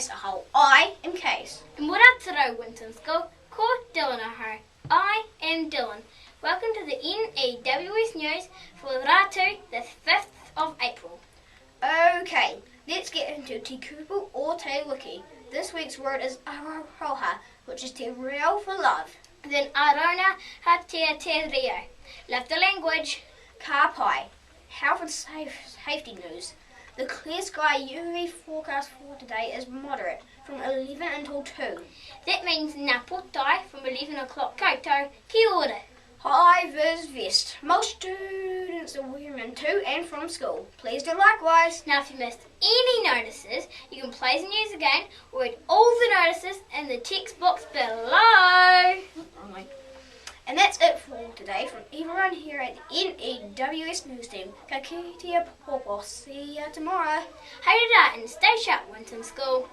Kase ahau. I am Kase. And Arohatia, Winton School. Ko Dylan ahau. I am Dylan. Welcome to the N.E.W.S news for Ratu, the 5th of April. Okay, let's get into te kupu or te wiki. This week's word is aroha, which is te reo for love. Then Arohatia te reo. Love the language. Ka pai, health and safety news. The clear sky UV forecast for today is moderate, from 11 until 2. That means ngā potae from 11 o'clock koutou. Kia ora. Hi, VIZ VESTS. Most students are wearing them to and from school. Please do likewise. Now if you missed any notices, you can play the news again or read all the notices in the text box below. And that's it for today from everyone here at the N.E.W.S news team. Ka kite apo'po. See ya tomorrow. Haere and stay sharp, Winton School.